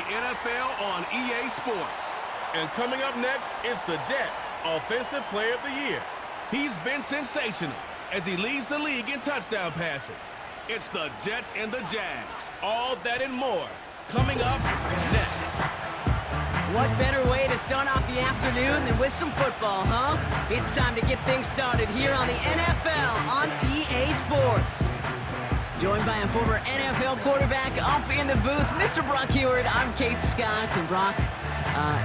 NFL on EA Sports. And coming up next is the Jets' Offensive Player of the Year. He's been sensational as he leads the league in touchdown passes. It's the Jets and the Jags. All that and more coming up next. What better way to start off the afternoon than with some football, huh? It's time to get things started here on the NFL on EA Sports. Joined by a former NFL quarterback up in the booth, Mr. Brock Huard. I'm Kate Scott, and Brock,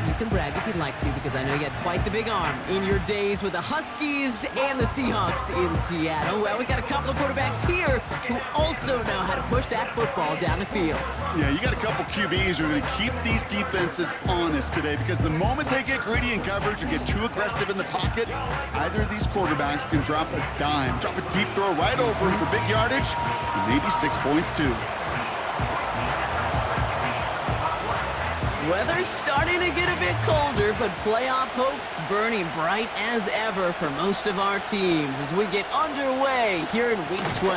you can brag if you'd like to, because I know you had quite the big arm in your days with the Huskies and the Seahawks in Seattle. Well, we got a couple of quarterbacks here who also know how to push that football down the field. Yeah, you got a couple QBs who are going to keep these defenses honest today, because the moment they get greedy in coverage or get too aggressive in the pocket, either of these quarterbacks can drop a dime, drop a deep throw right over him for big yardage, and maybe 6 points too. Weather's starting to get a bit colder, but playoff hopes burning bright as ever for most of our teams as we get underway here in Week 12.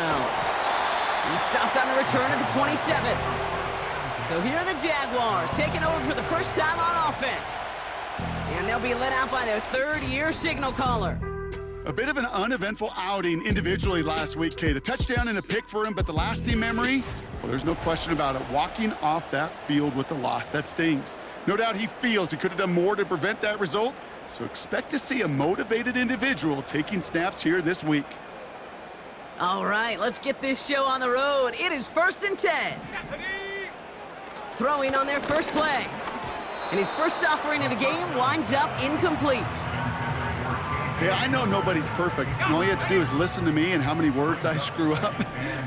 He stopped on the return at the 27. So here are the Jaguars taking over for the first time on offense. And they'll be led out by their third-year signal caller. A bit of an uneventful outing individually last week, Kate. A touchdown and a pick for him, but the lasting memory, well, there's no question about it. Walking off that field with the loss, that stings. No doubt he feels he could have done more to prevent that result, so expect to see a motivated individual taking snaps here this week. All right, let's get this show on the road. It is 1st and 10. Throwing on their first play. And his first offering of the game winds up incomplete. Hey, I know nobody's perfect, and all you have to do is listen to me and how many words I screw up.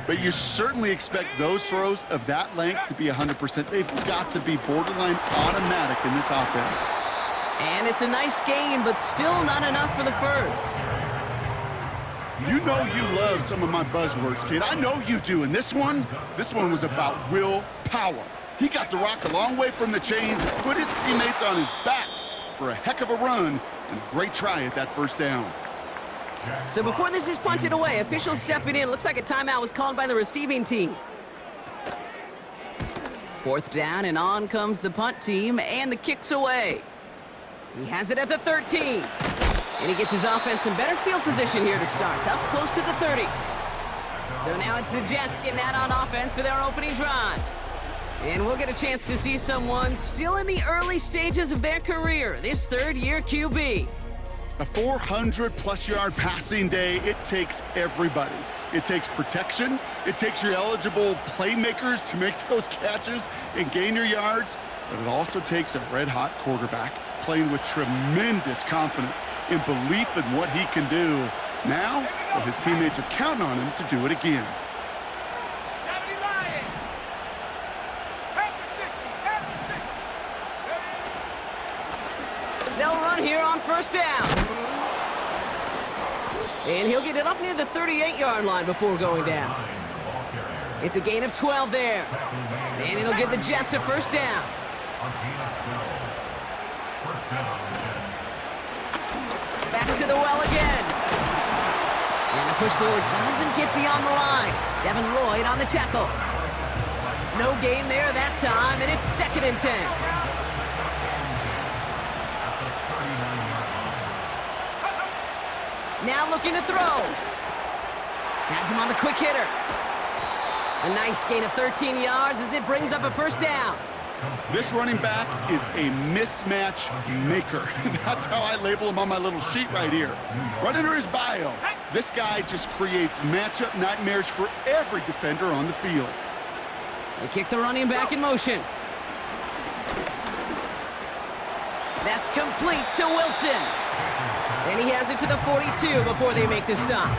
But you certainly expect those throws of that length to be 100%. They've got to be borderline automatic in this offense. And it's a nice gain, but still not enough for the first. You know you love some of my buzzwords, kid. I know you do. And this one was about willpower. He got the rock a long way from the chains and put his teammates on his back for a heck of a run and a great try at that first down. So before this is punted away, officials stepping in. Looks like a timeout was called by the receiving team. 4th down, and on comes the punt team, and the kick's away. He has it at the 13. And he gets his offense in better field position here to start, up close to the 30. So now it's the Jets getting out on offense for their opening drive. And we'll get a chance to see someone still in the early stages of their career, this third-year QB. A 400-plus yard passing day, it takes everybody. It takes protection. It takes your eligible playmakers to make those catches and gain your yards. But it also takes a red-hot quarterback playing with tremendous confidence and belief in what he can do. Now, well, his teammates are counting on him to do it again. They'll run here on first down. And he'll get it up near the 38-yard line before going down. It's a gain of 12 there. And it'll give the Jets a first down. Back to the well again. And the push forward doesn't get beyond the line. Devin Lloyd on the tackle. No gain there that time, and it's 2nd and 10. Now looking to throw. Has him on the quick hitter. A nice gain of 13 yards as it brings up a first down. This running back is a mismatch maker. That's how I label him on my little sheet right here. Right under his bio, this guy just creates matchup nightmares for every defender on the field. They kick the running back in motion. That's complete to Wilson. And he has it to the 42 before they make the stop.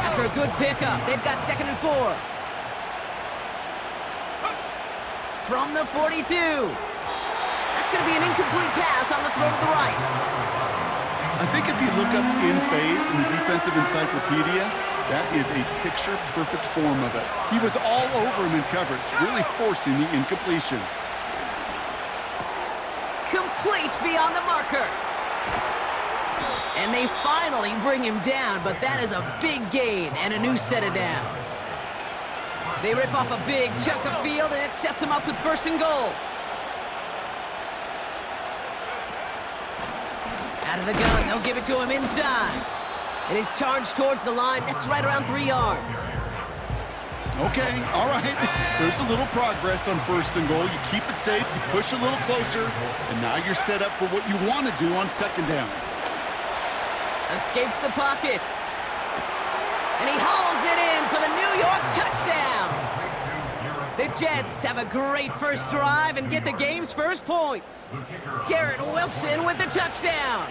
After a good pickup, they've got 2nd and 4. From the 42. That's going to be an incomplete pass on the throw to the right. I think if you look up in phase in the defensive encyclopedia, that is a picture-perfect form of it. He was all over him in coverage, really forcing the incompletion. Complete beyond the marker. And they finally bring him down, but that is a big gain and a new set of downs. They rip off a big chunk of field, and it sets them up with 1st and goal. Out of the gun, they'll give it to him inside. And he's charged towards the line. That's right around 3 yards. Okay, all right. There's a little progress on 1st and goal. You keep it safe, you push a little closer, and now you're set up for what you want to do on 2nd down. Escapes the pocket. And he hauls it in for the New York touchdown. The Jets have a great first drive and get the game's first points. Garrett Wilson with the touchdown.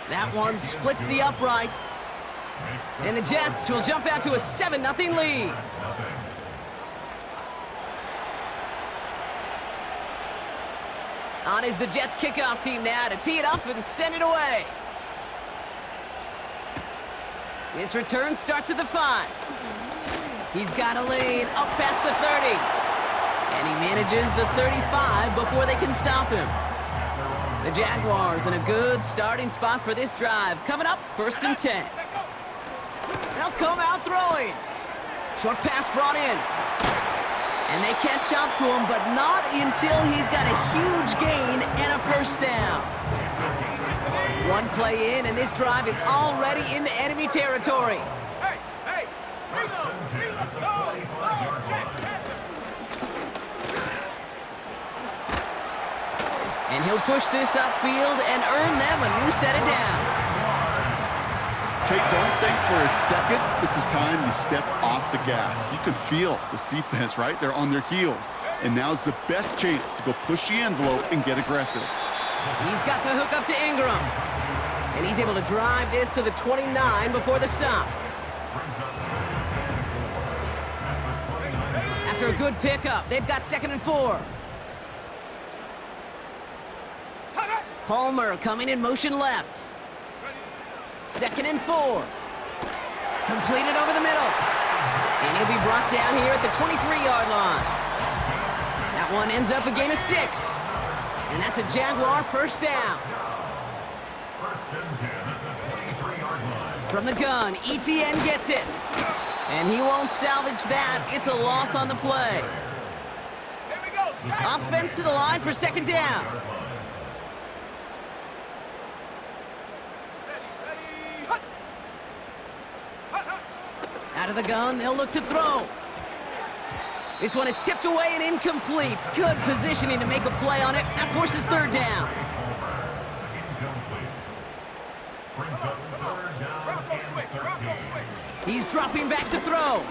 That one splits the uprights. And the Jets will jump out to a 7-0 lead. On is the Jets kickoff team now to tee it up and send it away. His return starts at the 5. He's got a lane up past the 30. And he manages the 35 before they can stop him. The Jaguars in a good starting spot for this drive. Coming up, 1st and 10. They'll come out throwing. Short pass brought in. And they catch up to him, but not until he's got a huge gain and a 1st down. One play in, and this drive is already into enemy territory. And he'll push this upfield and earn them a new set of downs. Okay, don't think for a second this is time you step off the gas. You can feel this defense, right? They're on their heels. And now's the best chance to go push the envelope and get aggressive. He's got the hook up to Ingram. And he's able to drive this to the 29 before the stop. After a good pickup, they've got 2nd and 4. Palmer coming in motion left. 2nd and 4. Completed over the middle. And he'll be brought down here at the 23-yard line. That one ends up a gain of 6. And that's a Jaguar 1st down. From the gun, ETN gets it. And he won't salvage that. It's a loss on the play. Offense to the line for 2nd down. Out of the gun, they'll look to throw. This one is tipped away and incomplete. Good positioning to make a play on it. That forces 3rd down. He's dropping back to throw.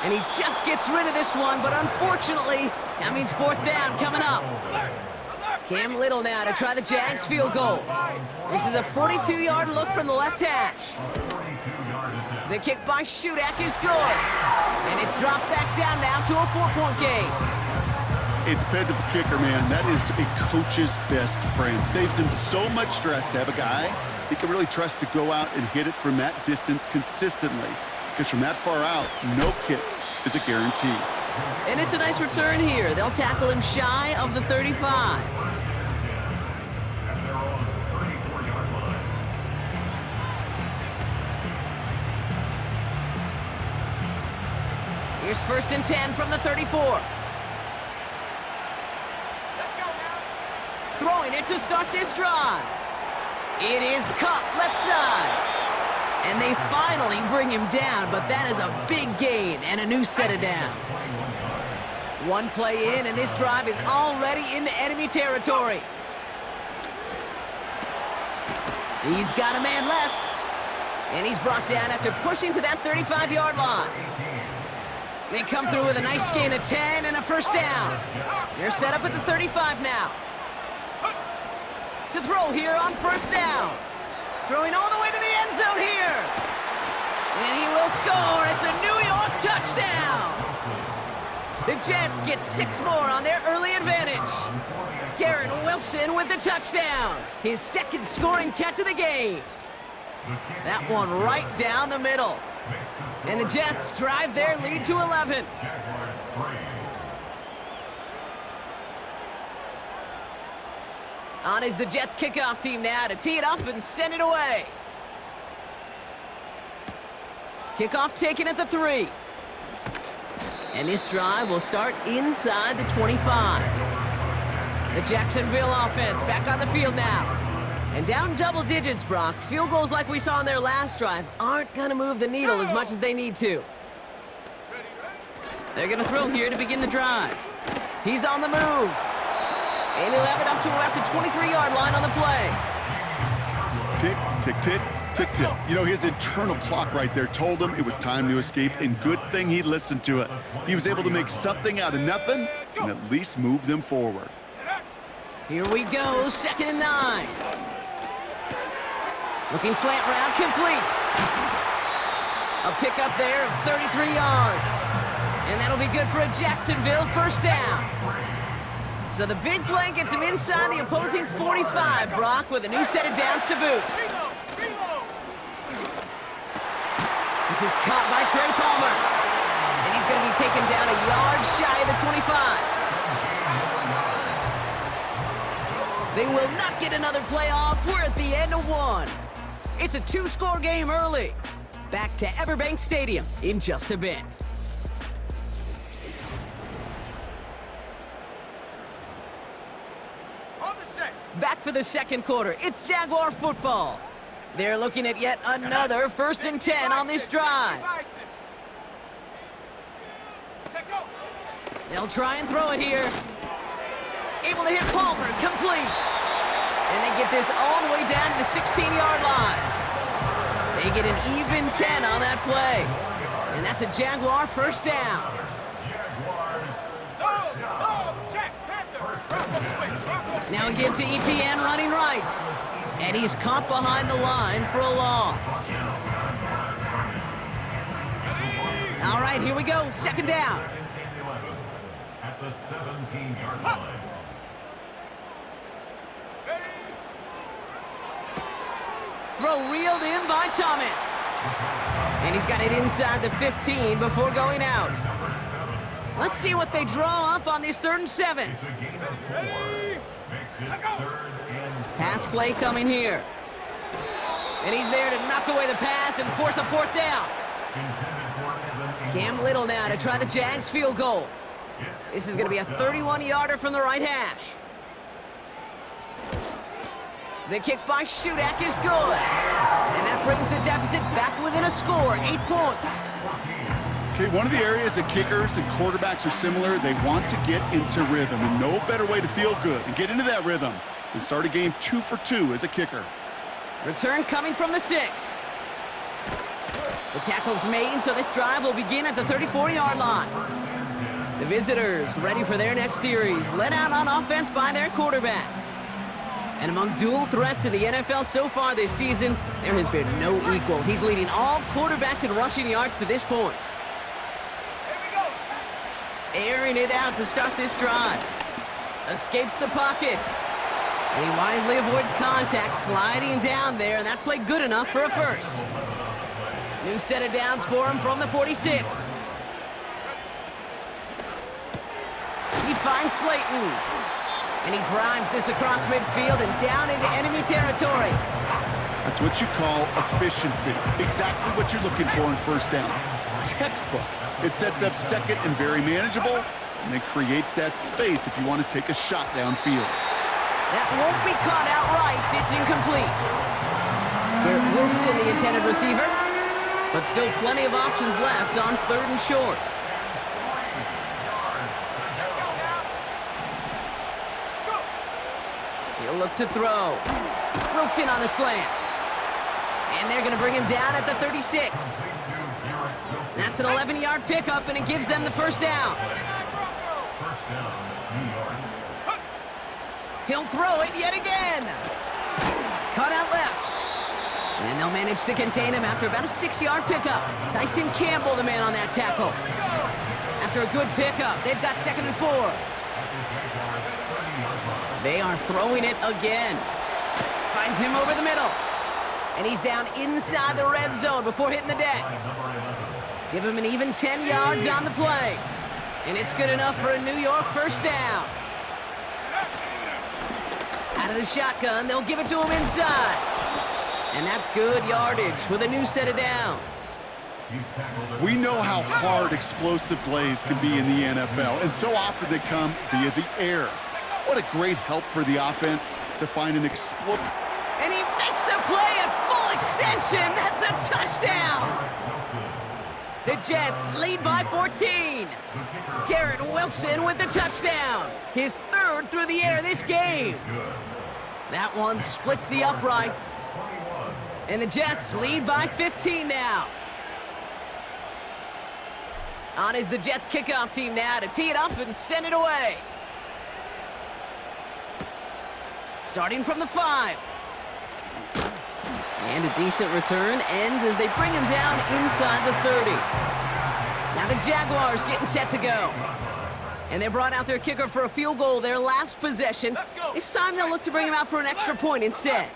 And he just gets rid of this one, but unfortunately, that means 4th down coming up. Cam Little now to try the Jags field goal. This is a 42-yard look from the left hash. The kick by Shudak is good. And it's dropped back down now to a 4-point game. A dependable kicker, man. That is a coach's best friend. Saves him so much stress to have a guy he can really trust to go out and hit it from that distance consistently. Because from that far out, no kick is a guarantee. And it's a nice return here. They'll tackle him shy of the 35. Here's 1st and 10 from the 34. Throwing it to start this drive. It is caught left side. And they finally bring him down, but that is a big gain and a new set of downs. One play in, and this drive is already into enemy territory. He's got a man left. And he's brought down after pushing to that 35-yard line. They come through with a nice gain of 10 and a 1st down. They're set up at the 35 now. To throw here on 1st down. Throwing all the way to the end zone here. And he will score. It's a New York touchdown. The Jets get 6 more on their early advantage. Garrett Wilson with the touchdown. His 2nd scoring catch of the game. That one right down the middle. And the Jets drive their lead to 11. On is the Jets kickoff team now to tee it up and send it away. Kickoff taken at the 3. And this drive will start inside the 25. The Jacksonville offense back on the field now. And down double digits, Brock. Field goals like we saw in their last drive aren't going to move the needle as much as they need to. They're going to throw here to begin the drive. He's on the move. And he'll have it up to about the 23-yard line on the play. Tick, tick, tick, tick, tick. You know, his internal clock right there told him it was time to escape, and good thing he listened to it. He was able to make something out of nothing and at least move them forward. Here we go, 2nd and 9. Looking slant route, complete. A pickup there of 33 yards. And that'll be good for a Jacksonville first down. So the big play gets him inside the opposing 45, Brock, with a new set of downs to boot. This is caught by Trey Palmer. And he's going to be taken down a yard shy of the 25. They will not get another play off. We're at the end of 1. It's a 2-score game early. Back to Everbank Stadium in just a bit. Back for the second quarter. It's Jaguar football. They're looking at yet another 1st and 10 on this drive. They'll try and throw it here. Able to hit Palmer, complete. And they get this all the way down to the 16-yard line. They get an even 10 on that play. And that's a Jaguar first down. Now we give to ETN running right. And he's caught behind the line for a loss. All right, here we go, 2nd down. At the 17-yard line. Throw reeled in by Thomas. And he's got it inside the 15 before going out. Let's see what they draw up on this 3rd and 7. Pass play coming here. And he's there to knock away the pass and force a 4th down. Cam Little now to try the Jags field goal. This is going to be a 31-yarder from the right hash. The kick by Shudak is good. And that brings the deficit back within a score, 8 points. Okay, one of the areas that kickers and quarterbacks are similar, they want to get into rhythm, and no better way to feel good and get into that rhythm than start a game 2 for 2 as a kicker. Return coming from the 6. The tackle's made, so this drive will begin at the 34-yard line. The visitors ready for their next series, led out on offense by their quarterback. And among dual threats in the NFL so far this season, there has been no equal. He's leading all quarterbacks in rushing yards to this point. Airing it out to start this drive. Escapes the pocket. And he wisely avoids contact, sliding down there, and that played good enough for a first. New set of downs for him from the 46. He finds Slayton. And he drives this across midfield and down into enemy territory. That's what you call efficiency. Exactly what you're looking for in first down. Textbook. It sets up second and very manageable, and it creates that space if you want to take a shot downfield. That won't be caught outright. It's incomplete. Garrett Wilson, the intended receiver, but still plenty of options left on 3rd and short. He'll look to throw. Wilson on the slant. And they're going to bring him down at the 36. That's an 11-yard pickup, and it gives them the first down. He'll throw it yet again. Cut out left. And they'll manage to contain him after about a 6-yard pickup. Tyson Campbell, the man on that tackle. After a good pickup, they've got 2nd and 4. They are throwing it again. Finds him over the middle. And he's down inside the red zone before hitting the deck. Give him an even 10 yards on the play. And it's good enough for a New York first down. Out of the shotgun, they'll give it to him inside. And that's good yardage with a new set of downs. He's tackled at We the know how 7-yard hard line. explosive plays can be in the NFL, and so often they come via the air. What a great help for the offense to find an explosive. And he makes the play at full extension. That's a touchdown. The Jets lead by 14. Garrett Wilson with the touchdown. His third through the air this game. That one splits the uprights. And the Jets lead by 15 now. On is the Jets kickoff team now to tee it up and send it away. Starting from the 5. And a decent return ends as they bring him down inside the 30. Now the Jaguars getting set to go. And they brought out their kicker for a field goal their last possession. This time they'll look to bring him out for an extra point instead.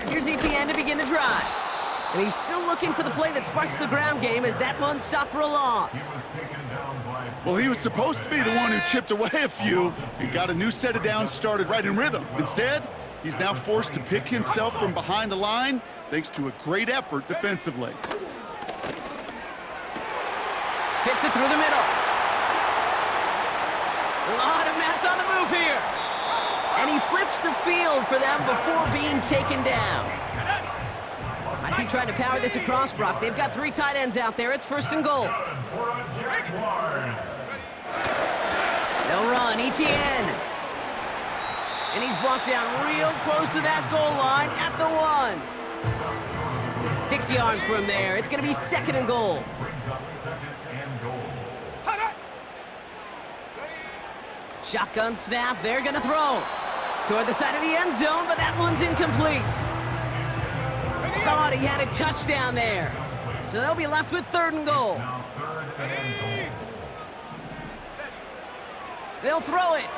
Here's Etienne to begin the drive. And he's still looking for the play that sparks the ground game as that one stopped for a loss. Well, he was supposed to be the one who chipped away a few and got a new set of downs started right in rhythm. Instead, he's now forced to pick himself from behind the line thanks to a great effort defensively. Fits it through the middle. A lot of mess on the move here. And he flips the field for them before being taken down. Might be trying to power this across, Brock. They've got 3 tight ends out there. It's first and goal. They'll run, Etienne. And he's brought down real close to that goal line at the 1. 6 yards from there. It's going to be second and goal. Shotgun snap. They're going to throw toward the side of the end zone, but that one's incomplete. Thought he had a touchdown there. So they'll be left with third and goal. They'll throw it.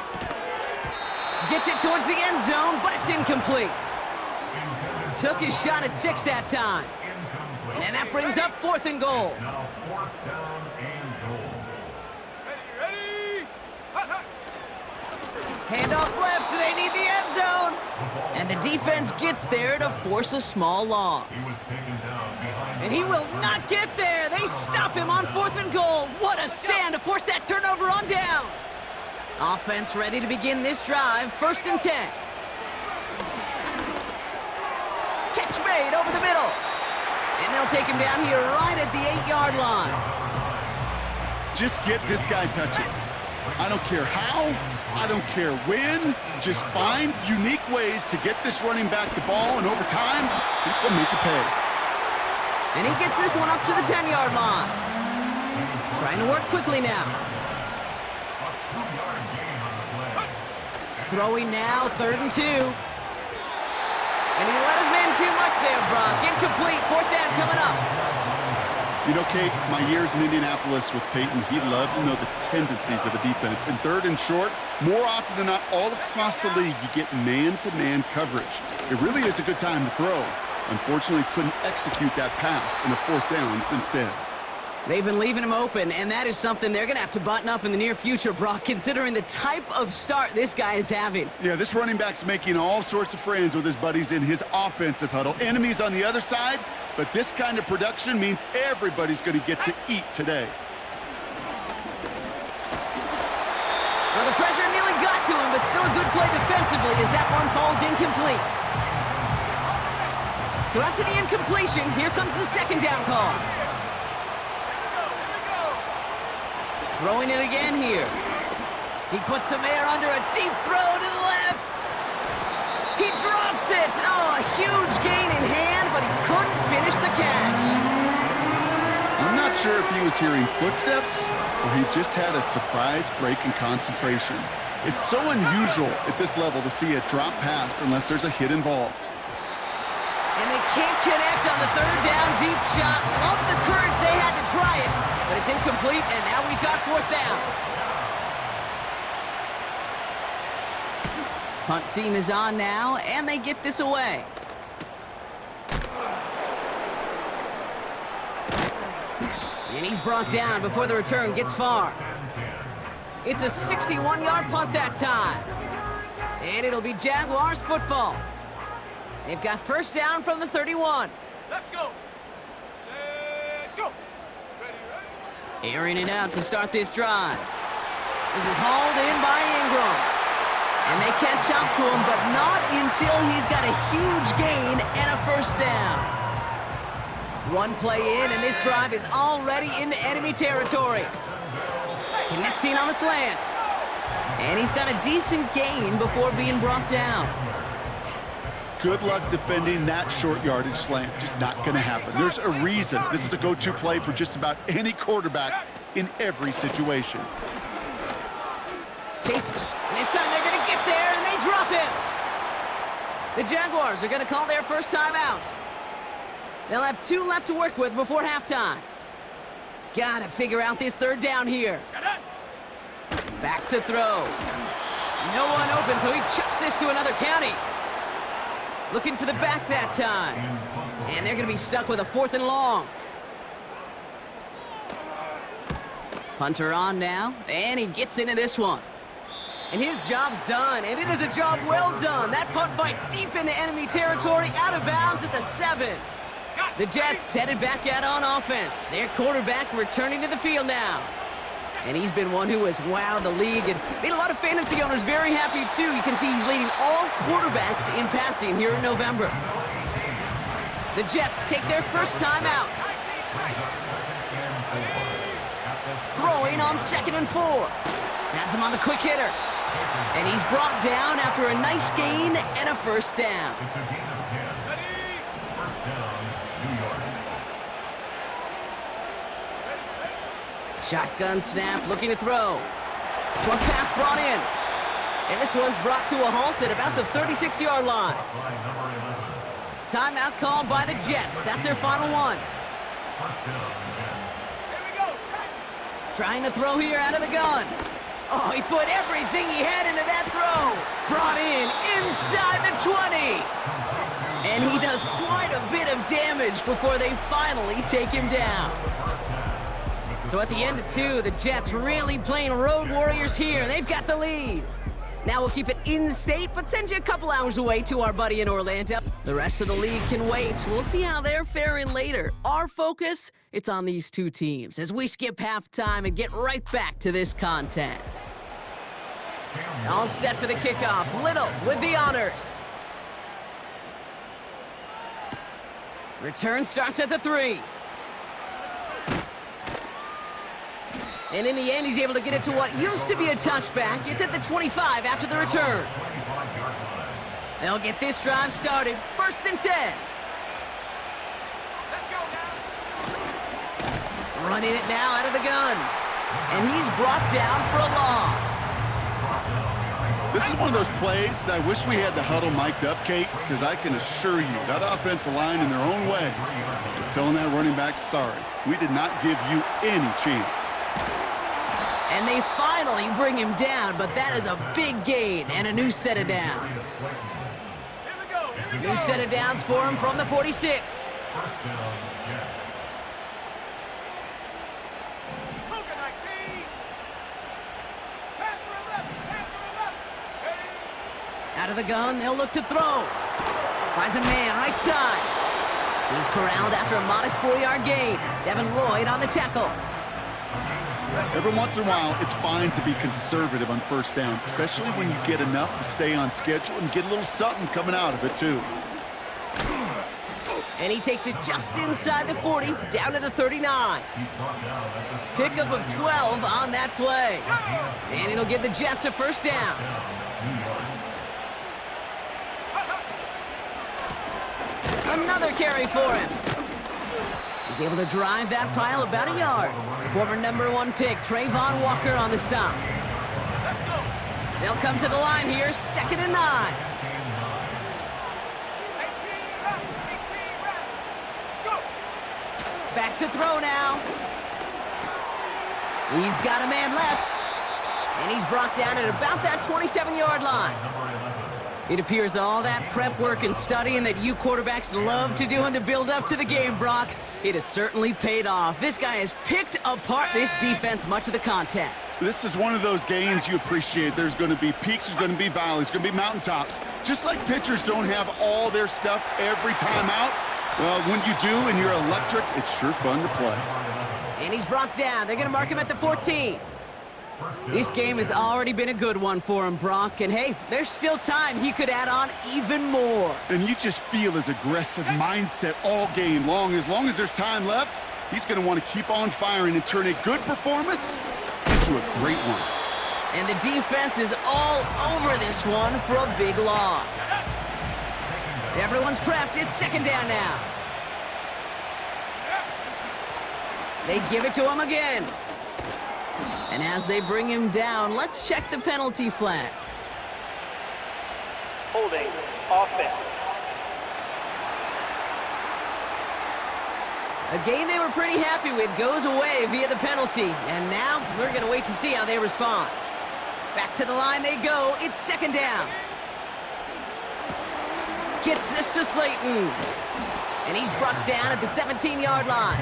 Gets it towards the end zone, but it's incomplete. Took his shot at 6 that time. And that brings up fourth and goal. Handoff left, they need the end zone. And the defense gets there to force a small loss. And he will not get there. They stop him on fourth and goal. What a stand to force that turnover on downs. Offense ready to begin this drive, first and 10. Catch made over the middle. And they'll take him down here right at the 8-yard line. Just get this guy touches. I don't care how, I don't care when. Just find unique ways to get this running back the ball, and over time, he's going to make you pay. And he gets this one up to the 10-yard line. Trying to work quickly now. Throwing now, third and 2. And he let his man too much there, Brock. Incomplete, fourth down coming up. You know, Kate, my years in Indianapolis with Peyton, he loved to know the tendencies of a defense. In third and short, more often than not, all across the league, you get man-to-man coverage. It really is a good time to throw. Unfortunately, couldn't execute that pass in the fourth downs instead. They've been leaving him open, and that is something they're going to have to button up in the near future, Brock, considering the type of start this guy is having. Yeah, this running back's making all sorts of friends with his buddies in his offensive huddle. Enemies on the other side, but this kind of production means everybody's going to get to eat today. Well, the pressure nearly got to him, but still a good play defensively as that one falls incomplete. So after the incompletion, here comes the second down call. Throwing it again here. He puts some air under a deep throw to the left. He drops it. Oh, a huge gain in hand, but he couldn't finish the catch. I'm not sure if he was hearing footsteps or he just had a surprise break in concentration. It's so unusual at this level to see a drop pass unless there's a hit involved. And they can't connect on the third down deep shot. Love the courage they had to try it, but it's incomplete, and now we've got fourth down. Punt team is on now, and they get this away. And he's brought down before the return gets far. It's a 61-yard punt that time. And it'll be Jaguars football. They've got first down from the 31. Let's go. Set, Airing it out to start this drive. This is hauled in by Ingram. And they catch up to him, but not until he's got a huge gain and a first down. One play in, and this drive is already into enemy territory. Connecting on the slant. And he's got a decent gain before being brought down. Good luck defending that short yardage slant. Just not going to happen. There's a reason this is a go-to play for just about any quarterback in every situation. Chase, and this time they're going to get there, and they drop him. The Jaguars are going to call their first timeout. They'll have 2 left to work with before halftime. Got to figure out this third down here. Back to throw. No one open, so he chucks this to another county. Looking for the back that time. And they're going to be stuck with a 4th and long. Punter on now, and he gets into this one. And his job's done, and it is a job well done. That punt fights deep into enemy territory, out of bounds at the 7. The Jets headed back out on offense. Their quarterback returning to the field now. And he's been one who has wowed the league and made a lot of fantasy owners very happy, too. You can see he's leading all quarterbacks in passing here in November. The Jets take their first time out. Throwing on 2nd and 4. Has him on the quick hitter. And he's brought down after a nice gain and a first down. Shotgun snap, looking to throw. Short pass brought in. And this one's brought to a halt at about the 36-yard line. Timeout called by the Jets. That's their final one. Trying to throw here out of the gun. Oh, he put everything he had into that throw. Brought in inside the 20. And he does quite a bit of damage before they finally take him down. So at the end of 2, the Jets really playing road warriors here. They've got the lead. Now we'll keep it in-state, but send you a couple hours away to our buddy in Orlando. The rest of the league can wait. We'll see how they're faring later. Our focus, it's on these 2 teams as we skip halftime and get right back to this contest. All set for the kickoff. Little with the honors. Return starts at the 3. And in the end, he's able to get it to what used to be a touchback. It's at the 25 after the return. They'll get this drive started. 1st and 10. Let's go now. Running it now out of the gun. And he's brought down for a loss. This is one of those plays that I wish we had the huddle mic'd up, Kate, because I can assure you that offensive line in their own way is telling that running back, sorry, we did not give you any chance. And they finally bring him down, but that is a big gain and a new set of downs. New set of downs for him from the 46. Out of the gun, they'll look to throw. Finds a man right side. He's corralled after a modest 4-yard gain. Devin Lloyd on the tackle. Every once in a while, it's fine to be conservative on first down, especially when you get enough to stay on schedule and get a little something coming out of it, too. And he takes it just inside the 40, down to the 39. Pickup of 12 on that play. And it'll give the Jets a first down. Another carry for him. He's able to drive that pile about a yard. Former #1 pick, Trayvon Walker on the stop. They'll come to the line here, 2nd and 9. Back to throw now. He's got a man left. And he's brought down at about that 27-yard line. It appears all that prep work and studying that you quarterbacks love to do in the build-up to the game, Brock, it has certainly paid off. This guy has picked apart this defense much of the contest. This is one of those games you appreciate. There's going to be peaks, there's going to be valleys, there's going to be mountaintops. Just like pitchers don't have all their stuff every time out, Well, when you do and you're electric, it's sure fun to play. And he's brought down. They're going to mark him at the 14. This game has already been a good one for him, Brock. And hey, there's still time. He could add on even more. And you just feel his aggressive mindset all game long. As long as there's time left, he's going to want to keep on firing and turn a good performance into a great one. And the defense is all over this one for a big loss. Everyone's prepped. It's second down now. They give it to him again. And as they bring him down, let's check the penalty flag. Holding offense. A game they were pretty happy with goes away via the penalty. And now we're going to wait to see how they respond. Back to the line they go. It's second down. Gets this to Slayton. And he's brought down at the 17-yard line.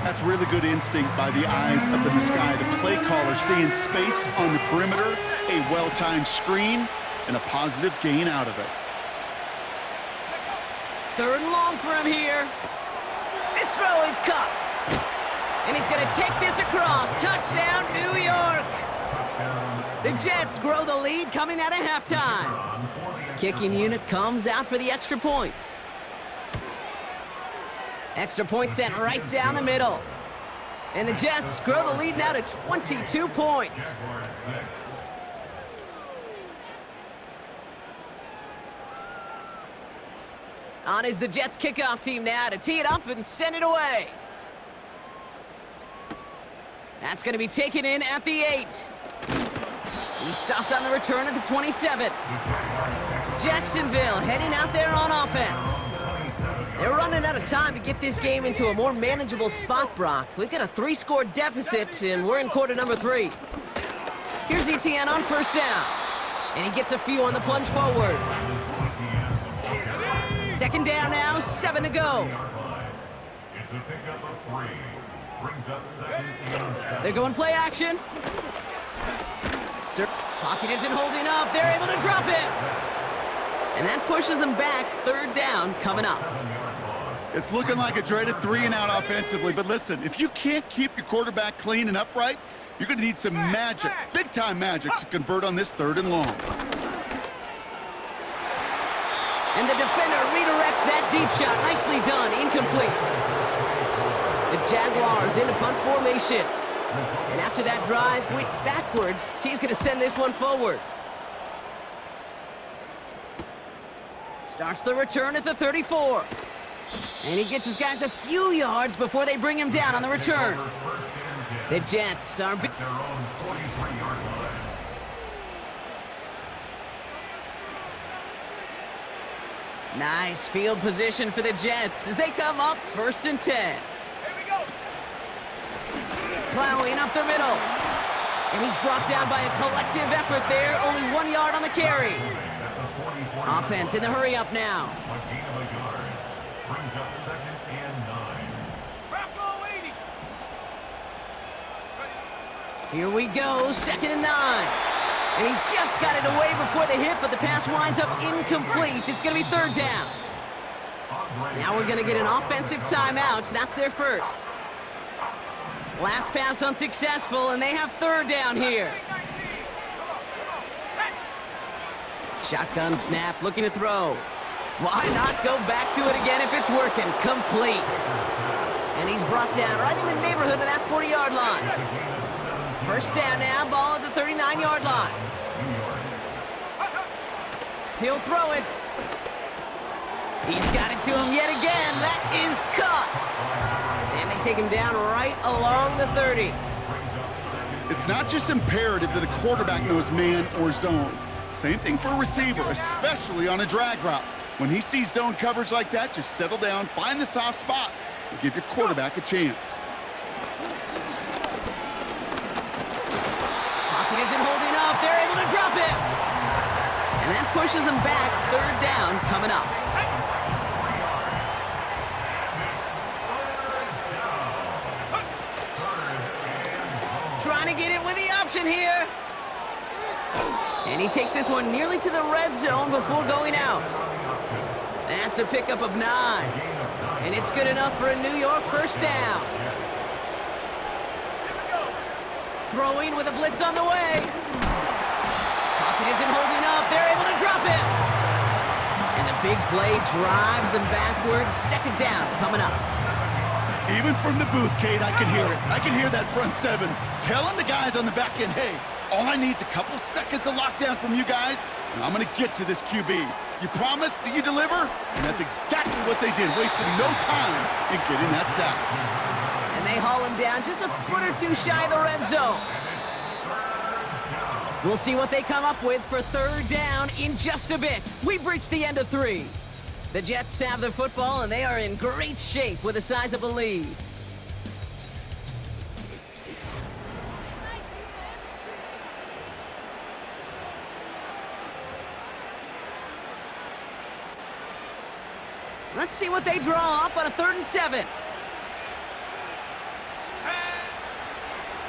That's really good instinct by the eyes up in the sky. The play caller seeing space on the perimeter, a well-timed screen, and a positive gain out of it. Third and long for him here. This throw is cupped. And he's going to take this across. Touchdown, New York. The Jets grow the lead coming out of halftime. Kicking unit comes out for the extra point. Extra point sent right down the middle. And the Jets grow the lead now to 22 points. On is the Jets kickoff team now to tee it up and send it away. That's going to be taken in at the 8. He stopped on the return at the 27. Jacksonville heading out there on offense. They're running out of time to get this game into a more manageable spot, Brock. We've got a 3-score deficit, and we're in quarter number 3. Here's Etienne on first down. And he gets a few on the plunge forward. Second down now, 7 to go. It's a pickup of 3. Brings up second and 7. They're going play action. Pocket isn't holding up. They're able to drop it. And that pushes them back. Third down coming up. It's looking like a dreaded 3-and-out offensively, but listen, if you can't keep your quarterback clean and upright, you're going to need some magic, big-time magic, to convert on this 3rd and long. And the defender redirects that deep shot. Nicely done. Incomplete. The Jaguars into punt formation. And after that drive went backwards, he's going to send this one forward. Starts the return at the 34. And he gets his guys a few yards before they bring him down on the return. The Jets are... Their own 43-yard line. Nice field position for the Jets as they come up 1st and 10. Plowing up the middle. And he's brought down by a collective effort there. Only 1 yard on the carry. Offense in the hurry up now. A gain of a yard. Brings up second and 9. Here we go, 2nd and 9. And he just got it away before the hit, but the pass winds up incomplete. It's going to be 3rd down. Now we're going to get an offensive timeout. That's their first. Last pass unsuccessful, and they have 3rd down here. Shotgun snap, looking to throw. Why not go back to it again if it's working? Complete. And he's brought down right in the neighborhood of that 40-yard line. First down now, ball at the 39-yard line. He'll throw it. He's got it to him yet again. That is caught. And they take him down right along the 30. It's not just imperative that a quarterback knows man or zone. Same thing for a receiver, especially on a drag route. When he sees zone coverage like that, just settle down, find the soft spot, and give your quarterback a chance. Pocket isn't holding up. They're able to drop it. And that pushes them back. 3rd down coming up. Trying to get it with the option here. And he takes this one nearly to the red zone before going out. That's a pickup of 9. And it's good enough for a New York first down. Throwing with a blitz on the way. Pocket isn't holding up. They're able to drop it. And the big play drives them backwards. Second down coming up. Even from the booth, Kate, I can hear it. I can hear that front seven telling the guys on the back end, hey, all I need is a couple seconds of lockdown from you guys, and I'm going to get to this QB. You promise that you deliver? And that's exactly what they did, wasting no time in getting that sack. And they haul him down just a foot or two shy of the red zone. We'll see what they come up with for third down in just a bit. We've reached the end of 3. The Jets have the football, and they are in great shape with a sizable lead. Let's see what they draw up on a 3rd and 7.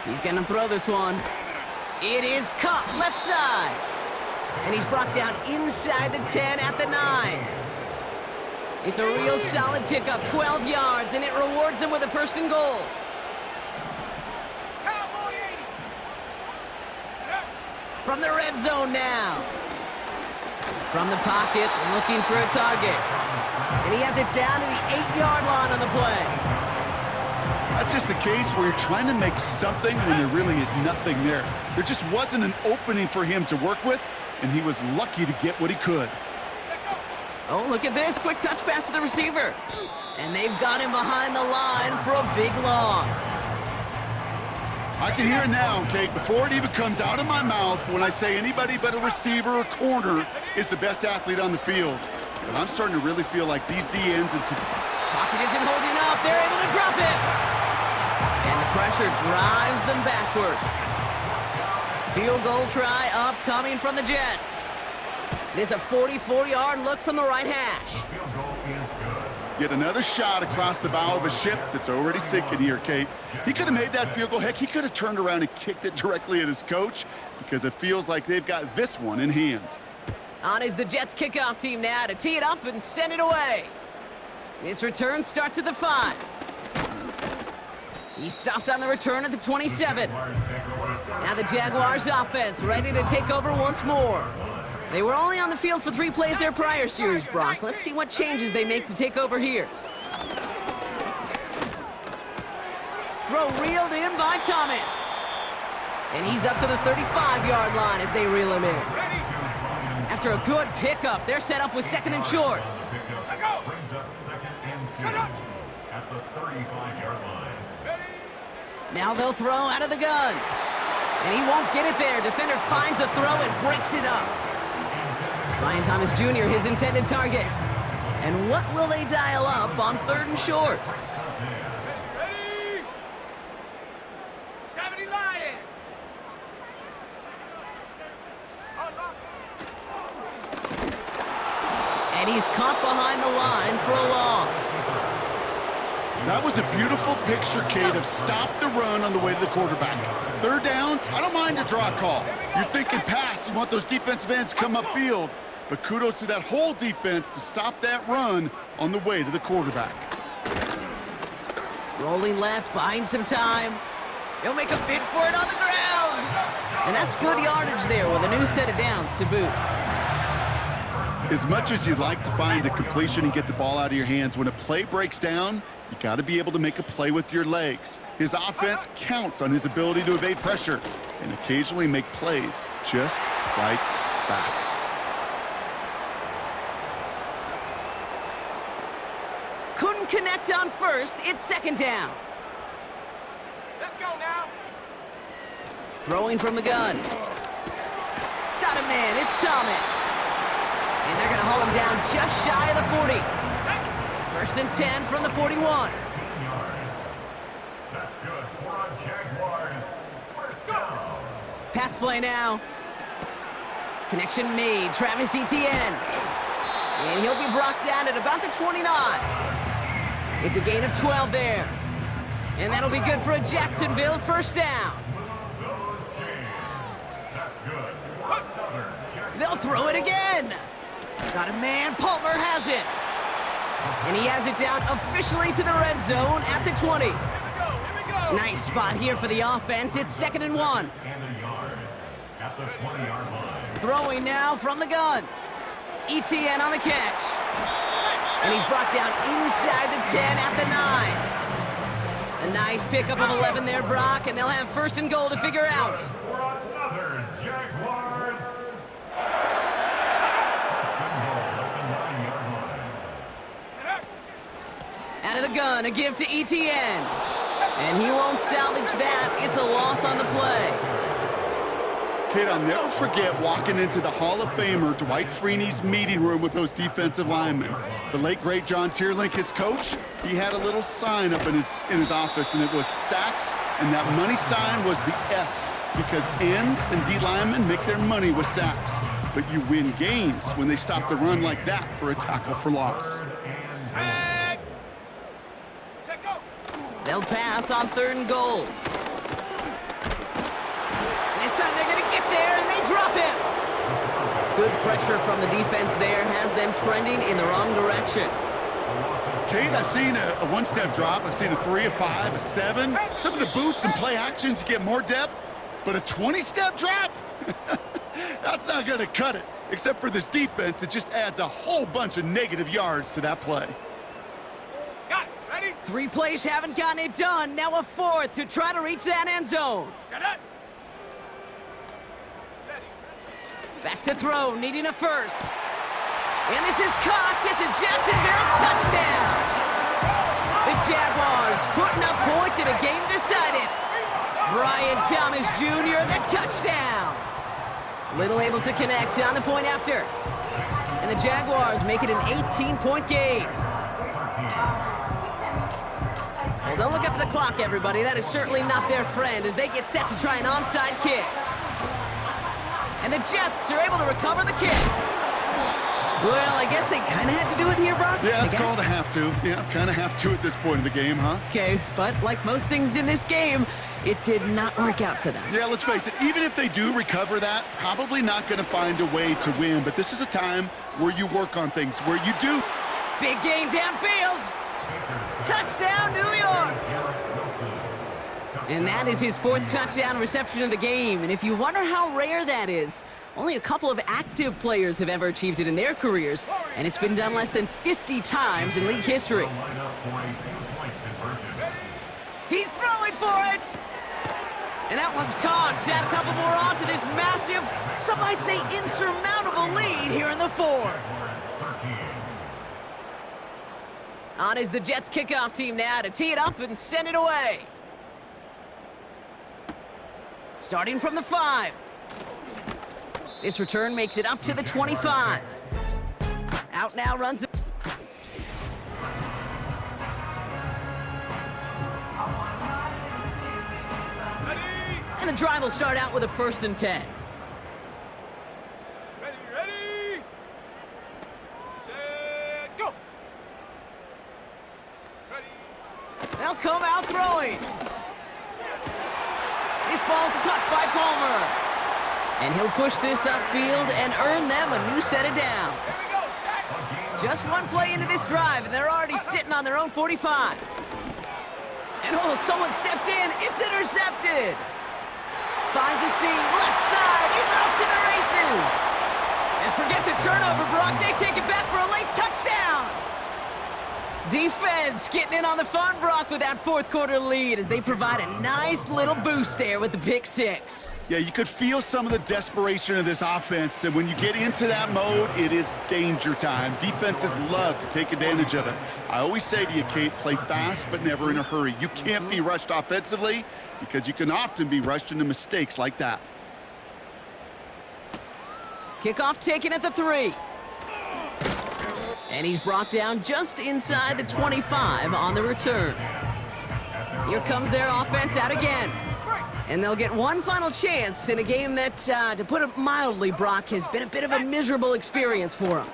He's going to throw this one. It is caught left side. And he's brought down inside the 10 at the 9. It's a real solid pickup, 12 yards, and it rewards him with a 1st and goal. From the red zone now. From the pocket, looking for a target. And he has it down to the 8-yard line on the play. That's just the case where you're trying to make something when there really is nothing there. There just wasn't an opening for him to work with, and he was lucky to get what he could. Oh, look at this. Quick touch pass to the receiver. And they've got him behind the line for a big loss. I can hear it now, Kate, before it even comes out of my mouth when I say anybody but a receiver or corner is the best athlete on the field. And I'm starting to really feel like these DNs and Pocket isn't holding up. They're able to drop it. And the pressure drives them backwards. Field goal try upcoming from the Jets. This is a 44-yard look from the right hash. Yet another shot across the bow of a ship that's already sinking here, Kate. He could have made that field goal. Heck, he could have turned around and kicked it directly at his coach because it feels like they've got this one in hand. On is the Jets kickoff team now to tee it up and send it away. This return starts at the 5. He stopped on the return at the 27. Now the Jaguars offense ready to take over once more. They were only on the field for 3 plays their prior series, Brock. Let's see what changes they make to take over here. Throw reeled in by Thomas. And he's up to the 35-yard line as they reel him in. After a good pickup, they're set up with 2nd and short. Brings up 2nd and 2 at the 35-yard line. Now they'll throw out of the gun. And he won't get it there. Defender finds a throw and breaks it up. Brian Thomas Jr., his intended target. And what will they dial up on 3rd and short? Ready? 70 Lion. And he's caught behind the line for a loss. That was a beautiful picture, Kate, of stop the run on the way to the quarterback. 3rd downs, I don't mind a draw call. You're thinking pass, you want those defensive ends to come upfield. But kudos to that whole defense to stop that run on the way to the quarterback. Rolling left, buying some time. He'll make a bid for it on the ground. And that's good yardage there with a new set of downs to boot. As much as you'd like to find a completion and get the ball out of your hands, when a play breaks down, you got to be able to make a play with your legs. His offense counts on his ability to evade pressure and occasionally make plays just like that. Couldn't connect on first. It's 2nd down. Let's go now. Throwing from the gun. Got a man. It's Thomas. And they're going to haul him down just shy of the 40. 1st and 10 from the 41. That's good for a Jaguars first down. Pass play now. Connection made. Travis Etienne. And he'll be brought down at about the 29. It's a gain of 12 there. And that'll be good for a Jacksonville first down. That's good. They'll throw it again. Got a man. Palmer has it. And he has it down officially to the red zone at the 20. Nice spot here for the offense. It's 2nd and 1. And a yard at the 20-yard line. Throwing now from the gun. ETN on the catch. And he's brought down inside the 10 at the 9. A nice pickup of 11 there, Brock, and they'll have 1st and goal to figure out. For another Jaguars. First and goal at the 9-yard line. Out of the gun, a give to ETN. And he won't salvage that. It's a loss on the play. Kid, I'll never forget walking into the Hall of Famer Dwight Freeney's meeting room with those defensive linemen. The late, great John Tierlink, his coach, he had a little sign up in his office, and it was sacks, and that money sign was the S, because ends and D linemen make their money with sacks. But you win games when they stop the run like that for a tackle for loss. They'll pass on 3rd and goal. This time they're going to get there, and they drop him. Good pressure from the defense there has them trending in the wrong direction. Kate, I've seen a one-step drop. I've seen a 3, a 5, a 7. Some of the boots and play actions get more depth, but a 20-step drop? That's not going to cut it. Except for this defense, it just adds a whole bunch of negative yards to that play. 3 plays haven't gotten it done. Now a 4th to try to reach that end zone. Back to throw, needing a 1st. And this is caught. It's a Jacksonville touchdown. The Jaguars putting up points in a game decided. Brian Thomas Jr., the touchdown. Little able to connect on the point after. And the Jaguars make it an 18-point game. Well, don't look up at the clock, everybody. That is certainly not their friend as they get set to try an onside kick. And the Jets are able to recover the kick. Well, I guess they kind of had to do it here, Brock. Yeah, it's called a have to. Yeah, kind of have to at this point in the game, huh? Okay, but like most things in this game, it did not work out for them. Yeah, let's face it, even if they do recover that, probably not going to find a way to win. But this is a time where you work on things, where you do. Big game downfield. Touchdown, New York. And that is his 4th touchdown reception of the game. And if you wonder how rare that is, only a couple of active players have ever achieved it in their careers, and it's been done less than 50 times in league history. He's throwing for it! And that one's caught. Add a couple more on to this massive, some might say insurmountable lead here in the 4th. On is the Jets kickoff team now to tee it up and send it away. Starting from the 5. This return makes it up to the 25. Out now runs it. And the drive will start out with a 1st and 10. Ready, set, go. They'll come out throwing. This ball's cut by Palmer. And he'll push this upfield and earn them a new set of downs. Just one play into this drive, and they're already sitting on their own 45. And oh, someone stepped in. It's intercepted. Finds a seam. Left side. He's off to the races. And forget the turnover, Brock. They take it back for a late touchdown. Defense getting in on the fun, Brock, with that 4th quarter lead as they provide a nice little boost there with the pick 6. Yeah, you could feel some of the desperation of this offense, and when you get into that mode, it is danger time. Defenses love to take advantage of it. I always say to you, Kate, play fast but never in a hurry. You can't be rushed offensively because you can often be rushed into mistakes like that. Kickoff taken at the 3. And he's brought down just inside the 25 on the return. Here comes their offense out again. And they'll get one final chance in a game that, to put it mildly, Brock, has been a bit of a miserable experience for them.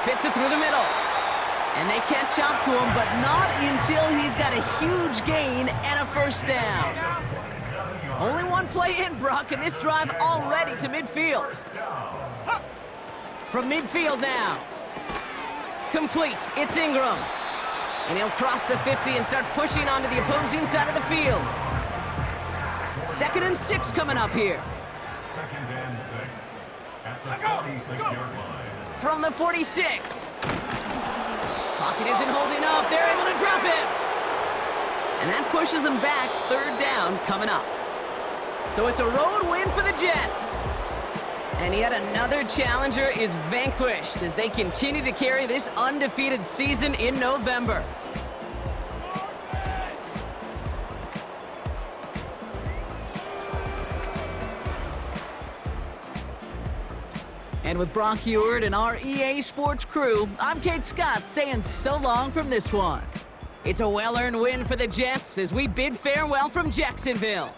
Fits it through the middle. And they catch up to him, but not until he's got a huge gain and a 1st down. Only one play in, Brock, and this drive already to midfield. from midfield now. Complete. It's Ingram. And he'll cross the 50 and start pushing onto the opposing side of the field. 2nd and 6 coming up here. 2nd and 6 at the 46-yard line. From the 46. Pocket isn't holding up. They're able to drop it. And that pushes them back. 3rd down coming up. So it's a road win for the Jets. And yet another challenger is vanquished as they continue to carry this undefeated season in November. And with Brock Heward and our EA Sports crew, I'm Kate Scott saying so long from this one. It's a well-earned win for the Jets as we bid farewell from Jacksonville.